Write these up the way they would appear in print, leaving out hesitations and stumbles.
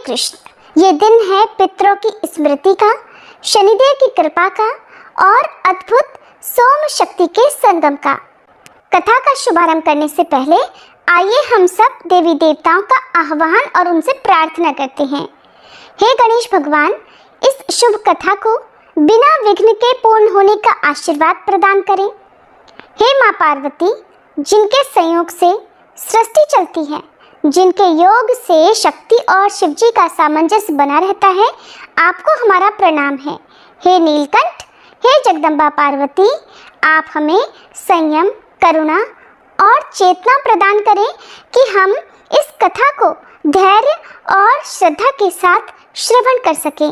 कृष्ण। ये दिन है पितरों की स्मृति का, शनिदेव की कृपा का और अद्भुत सोम शक्ति के संगम का। कथा का शुभारंभ करने से पहले आइए हम सब देवी देवताओं का आह्वान और उनसे प्रार्थना करते हैं। हे गणेश भगवान, इस शुभ कथा को बिना विघ्न के पूर्ण होने का आशीर्वाद प्रदान करें। हे माँ पार्वती, जिनके संयोग से सृष्टि चलती है, जिनके योग से शक्ति और शिवजी का सामंजस्य बना रहता है, आपको हमारा प्रणाम है। हे नीलकंठ, हे जगदम्बा पार्वती, आप हमें संयम, करुणा और चेतना प्रदान करें कि हम इस कथा को धैर्य और श्रद्धा के साथ श्रवण कर सकें।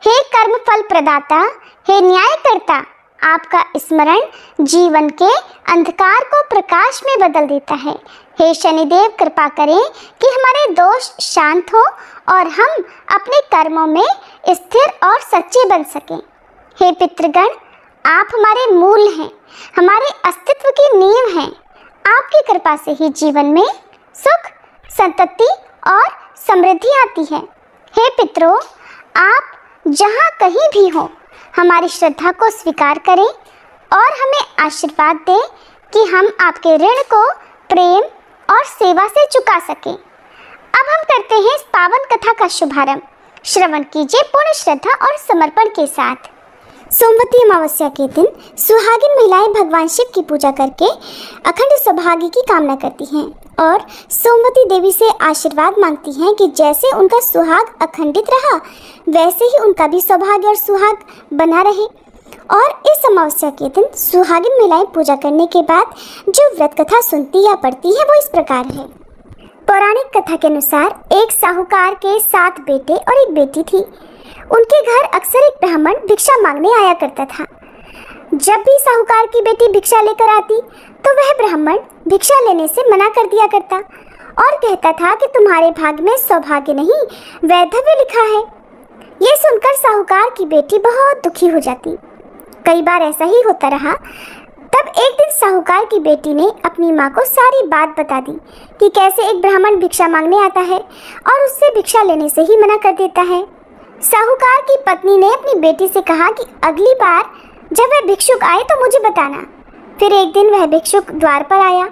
हे कर्म फल प्रदाता, हे न्यायकर्ता, आपका स्मरण जीवन के अंधकार को प्रकाश में बदल देता है। हे शनिदेव, कृपा करें कि हमारे दोष शांत हो और हम अपने कर्मों में स्थिर और सच्चे बन सकें। हे पितृगण, आप हमारे मूल हैं, हमारे अस्तित्व की नींव हैं। आपकी कृपा से ही जीवन में सुख, संतति और समृद्धि आती है। हे पितरों, आप जहाँ कहीं भी हो, हमारी श्रद्धा को स्वीकार करें और हमें आशीर्वाद दें कि हम आपके ऋण को प्रेम और सेवा से चुका सकें। अब हम करते हैं इस पावन कथा का शुभारंभ। श्रवण कीजिए पूर्ण श्रद्धा और समर्पण के साथ। सोमवती अमावस्या के दिन सुहागिन महिलाएं भगवान शिव की पूजा करके अखंड सौभाग्य की कामना करती हैं और सोमवती देवी से आशीर्वाद मांगती हैं कि जैसे उनका सुहाग अखंडित रहा, वैसे ही उनका भी सौभाग्य और सुहाग बना रहे। और इस अमावस्या के दिन सुहागिन महिलाएं पूजा करने के बाद जो व्रत कथा सुनती या पढ़ती है वो इस प्रकार है। पौराणिक कथा के अनुसार एक साहूकार के 7 बेटे और एक बेटी थी। उनके घर अक्सर एक ब्राह्मण भिक्षा मांगने आया करता था। जब भी साहूकार की बेटी भिक्षा लेकर आती तो वह ब्राह्मण भिक्षा लेने से मना कर दिया करता और कहता था कि तुम्हारे भाग्य में सौभाग्य नहीं, वैधव्य लिखा है। ये सुनकर साहूकार की बेटी बहुत दुखी हो जाती। कई बार ऐसा ही होता रहा। तब एक दिन साहूकार की बेटी ने अपनी माँ को सारी बात बता दी कि कैसे एक ब्राह्मण भिक्षा मांगने आता है और उससे भिक्षा लेने से ही मना कर देता है। साहूकार की पत्नी ने अपनी बेटी से कहा कि अगली बार जब वह भिक्षुक आए तो मुझे बताना। फिर एक दिन वह भिक्षुक द्वार पर आया।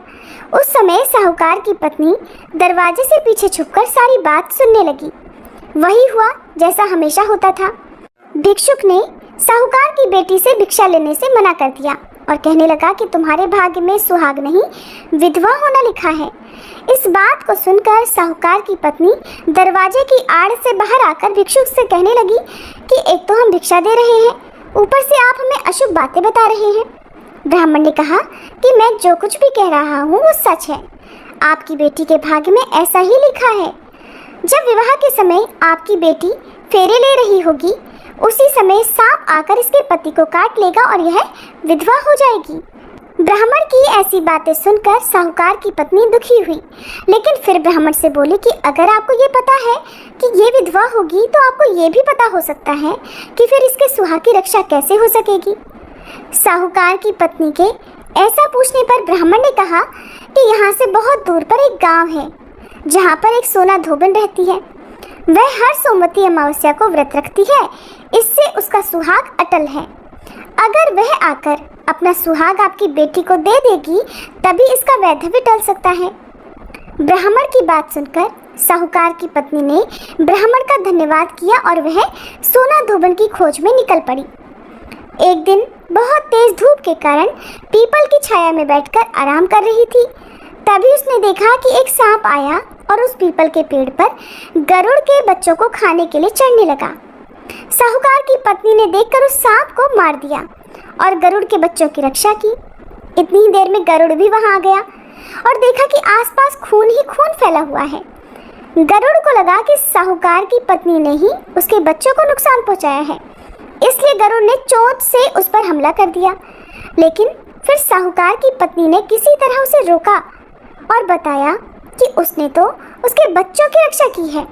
उस समय साहूकार की पत्नी दरवाजे से पीछे छुपकर सारी बात सुनने लगी। वही हुआ जैसा हमेशा होता था। भिक्षुक ने साहूकार की बेटी से भिक्षा लेने से मना कर दिया और कहने लगा कि तुम्हारे भाग्य में सुहाग नहीं, विधवा होना लिखा है। इस बात को सुनकर साहूकार की पत्नी दरवाजे की आड़ से बाहर आकर भिक्षुक से कहने लगी कि एक तो हम भिक्षा दे रहे हैं, ऊपर से आप हमें अशुभ बातें बता रहे हैं। ब्राह्मण ने कहा कि मैं जो कुछ भी कह रहा हूँ वो सच है। आपकी बेटी के भाग्य में ऐसा ही लिखा है। जब विवाह के समय आपकी बेटी फेरे ले रही होगी, उसी समय सांप आकर इसके पति को काट लेगा और यह विधवा हो जाएगी। ब्राह्मण की ऐसी बातें सुनकर साहूकार की पत्नी दुखी हुई, लेकिन फिर ब्राह्मण से बोली कि अगर आपको ये पता है कि ये विधवा होगी तो आपको ये भी पता हो सकता है कि फिर इसके सुहाग की रक्षा कैसे हो सकेगी। साहूकार की पत्नी के ऐसा पूछने पर ब्राह्मण ने कहा कि यहाँ से बहुत दूर पर एक गाँव है जहाँ पर एक सोना धोबन रहती है। वह हर सोमवती अमावस्या को व्रत रखती है, इससे उसका सुहाग अटल है। अगर वह आकर अपना सुहाग आपकी बेटी को दे देगी तभी इसका वैधव्य टल सकता है। ब्राह्मण की बात सुनकर साहूकार की पत्नी ने ब्राह्मण का धन्यवाद किया और वह सोना धोबन की खोज में निकल पड़ी। एक दिन बहुत तेज धूप के कारण पीपल की छाया में बैठकर आराम कर रही थी। तभी उसने देखा कि एक सांप आया और उस पीपल के पेड़ पर गरुड़ के बच्चों को खाने के लिए चढ़ने लगा। साहूकार की पत्नी ने देखकर उस सांप को मार दिया और गरुड़ के बच्चों की रक्षा की। इतनी ही देर में गरुड़ भी वहां आ गया और देखा कि आसपास खून ही खून फैला हुआ है। गरुड़ को लगा कि साहूकार की पत्नी ने ही उसके बच्चों को नुकसान पहुंचाया है, इसलिए गरुड़ ने चोंच से उस पर हमला कर दिया। लेकिन फिर साहूकार की पत्नी ने किसी तरह उसे रोका और बताया कि उसने तो उसके बच्चों की रक्षा की है।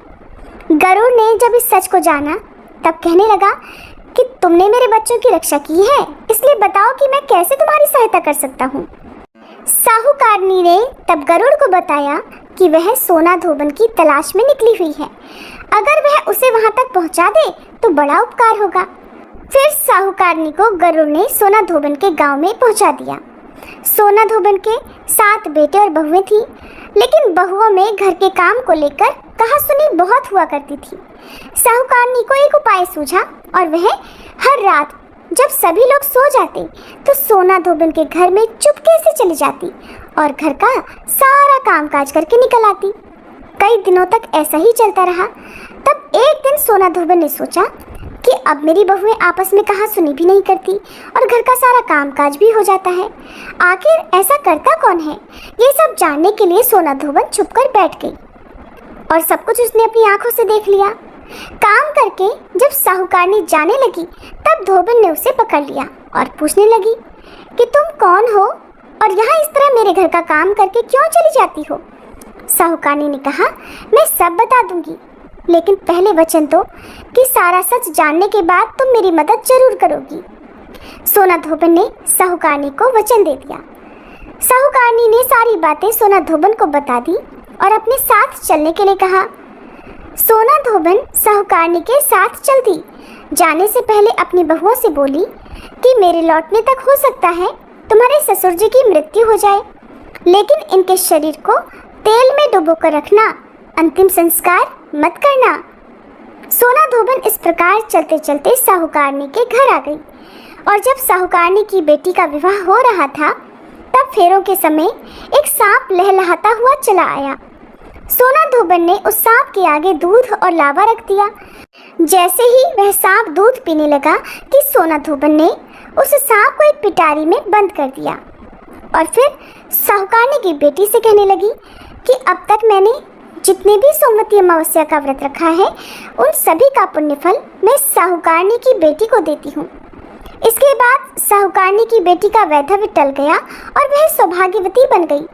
गरुड़ ने जब इस सच को जाना तब कहने लगा कि तुमने मेरे बच्चों की रक्षा की है, इसलिए बताओ कि मैं कैसे तुम्हारी सहायता कर सकता हूँ। साहूकारनी ने तब गरुड़ को बताया कि वह सोना धोबन की तलाश में निकली हुई है। अगर वह उसे वहां तक पहुंचा दे तो बड़ा उपकार होगा। फिर साहूकारनी को गरुड़ ने सोना धोबन के गांव में पहुंचा दिया। सोना धोबन के 7 बेटे और बहुएं थीं, लेकिन बहुओं में घर के काम को लेकर कहासुनी बहुत हुआ करती थी। साहूकारनी को एक उपाय सूझा और वह हर रात जब सभी लोग सो जाते तो सोना धोबन के घर में चुपके से चली जाती और घर का सारा कामकाज करके निकल आती। कई दिनों तक ऐसा ही चलता रहा। तब एक दिन सोना धोबन ने सोचा कि अब मेरी बहुएं आपस में कहासुनी भी नहीं करती और घर का सारा कामकाज भी हो जाता है। आखिर ऐसा करता कौन है? ये सब जानने के लिए सोना धोबन छुपकर बैठ गई और सब कुछ उसने अपनी आंखों से देख लिया। काम करके जब साहूकारनी जाने लगी तब धोबन ने उसे पकड़ लिया और पूछने लगी कि तुम कौन हो और यहाँ इस तरह मेरे घर का काम करके क्यों चली जाती हो? साहूकारनी ने कहा, मैं सब बता दूंगी, लेकिन पहले वचन दो कि सारा सच जानने के बाद तुम मेरी मदद जरूर करोगी। सोना धोबन ने साहूकारनी को वचन दे दिया। साहूकारनी ने सारी बातें सोना धोबन को बता दी और अपने साथ चलने के लिए कहा। सोना धोबन साहूकारनी के साथ चल दी। जाने से पहले अपनी बहुओं से बोली कि मेरे लौटने तक हो सकता है तुम्हारे ससुर जी की मृत्यु हो जाए, लेकिन इनके शरीर को तेल में डुबो कर रखना, अंतिम संस्कार मत करना। सोना धोबन इस प्रकार चलते चलते साहूकारनी के घर आ गई और जब साहूकारनी की बेटी का विवाह हो रहा था तब फेरों के समय एक सांप लहलहाता हुआ चला आया। सोना धोबन ने उस सांप के आगे दूध और लावा रख दिया। जैसे ही वह सांप दूध पीने लगा कि सोना धोबन ने उस सांप को एक पिटारी में बंद कर दिया और फिर साहूकारनी की बेटी से कहने लगी कि अब तक मैंने जितने भी सोमवती अमावस्या का व्रत रखा है उन सभी का पुण्यफल मैं साहूकारनी की बेटी को देती हूँ। इसके बाद साहूकारनी की बेटी का वैधव्य टल गया और वह सौभाग्यवती बन गई।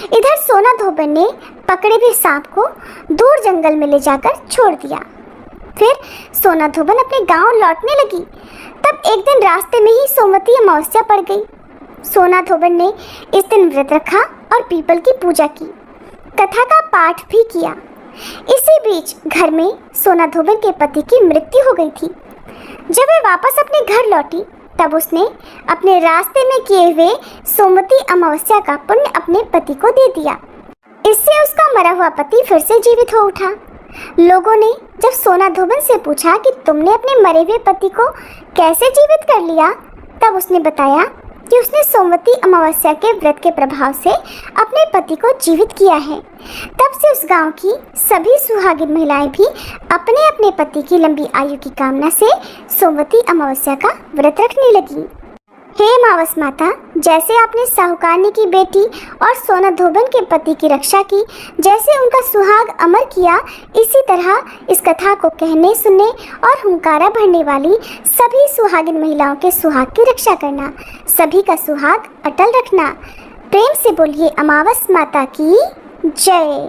इधर सोना धोबन ने पकड़े हुए सांप को दूर जंगल में ले जाकर छोड़ दिया। फिर सोना धोबन अपने गांव लौटने लगी। तब एक दिन रास्ते में ही सोमवती अमावस्या पड़ गई। सोना धोबन ने इस दिन व्रत रखा और पीपल की पूजा की, कथा का पाठ भी किया। इसी बीच घर में सोना धोबन के पति की मृत्यु हो गई थी। जब वह वापस अपने घर लौटी तब उसने अपने रास्ते में किए हुए सोमवती अमावस्या का पुण्य अपने पति को दे दिया। इससे उसका मरा हुआ पति फिर से जीवित हो उठा। लोगों ने जब सोना धोबन से पूछा कि तुमने अपने मरे हुए पति को कैसे जीवित कर लिया, तब उसने बताया कि उसने सोमवती अमावस्या के व्रत के प्रभाव से अपने पति को जीवित किया है। तब से उस गांव की सभी सुहागिन महिलाएं भी अपने अपने पति की लंबी आयु की कामना से सोमवती अमावस्या का व्रत रखने लगी। हे मावस माता, जैसे आपने साहूकारनी की बेटी और सोना धोबन के पति की रक्षा की, जैसे उनका सुहाग अमर किया, इसी तरह इस कथा को कहने, सुनने और हुंकारा भरने वाली सभी सुहागिन महिलाओं के सुहाग की रक्षा करना, सभी का सुहाग अटल रखना। प्रेम से बोलिए अमावस माता की जय।